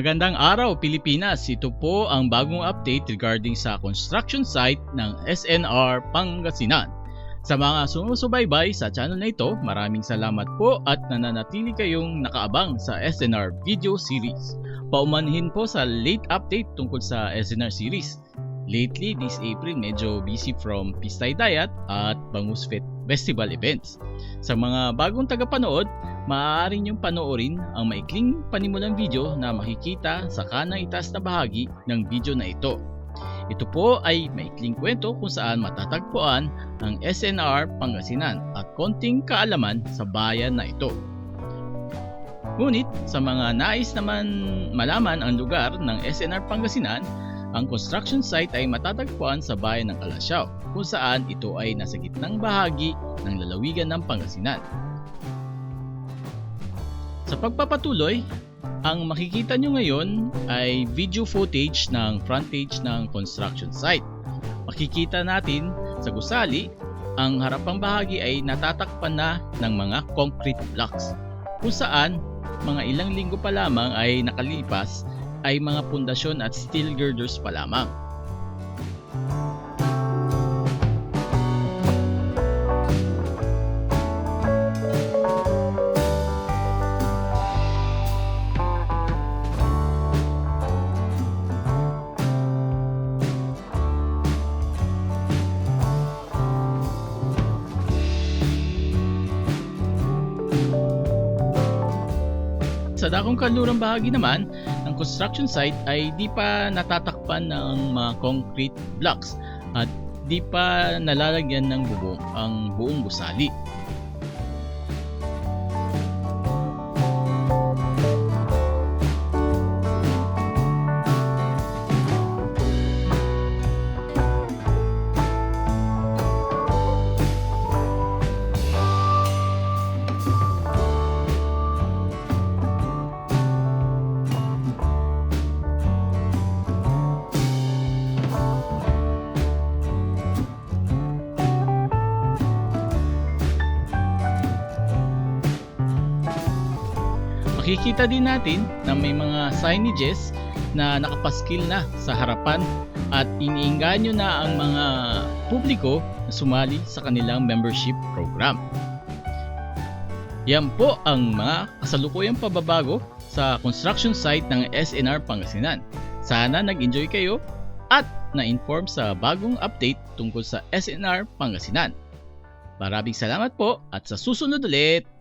Magandang araw Pilipinas! Ito po ang bagong update regarding sa construction site ng SNR Pangasinan. Sa mga sumusubaybay sa channel na ito, maraming salamat po at nananatili kayong nakaabang sa SNR video series. Paumanhin po sa late update tungkol sa SNR series. Lately, this April, medyo busy from Pistay Dayat at Bangus Festival events. Sa mga bagong tagapanood, maaari niyong panoorin ang maikling panimulang video na makikita sa kanang itaas na bahagi ng video na ito. Ito po ay maikling kwento kung saan matatagpuan ang SNR Pangasinan at konting kaalaman sa bayan na ito. Ngunit sa mga nais naman malaman ang lugar ng SNR Pangasinan, ang construction site ay matatagpuan sa bayan ng Calasiao, kung saan ito ay nasa gitnang bahagi ng lalawigan ng Pangasinan. Sa pagpapatuloy, ang makikita nyo ngayon ay video footage ng frontage ng construction site. Makikita natin sa gusali, ang harapang bahagi ay natatakpan na ng mga concrete blocks, kung saan mga ilang linggo pa lamang ay nakalipas ay mga pundasyon at steel girders pa lamang. Sa dakong kanlurang bahagi naman, ang construction site ay di pa natatakpan ng mga concrete blocks at di pa nalalagyan ng bubong ang buong gusali. Makikita din natin na may mga signages na nakapaskil na sa harapan at iniinganyo na ang mga publiko na sumali sa kanilang membership program. Yan po ang mga kasalukuyang pababago sa construction site ng SNR Pangasinan. Sana nag-enjoy kayo at na-inform sa bagong update tungkol sa SNR Pangasinan. Maraming salamat po at sa susunod ulit!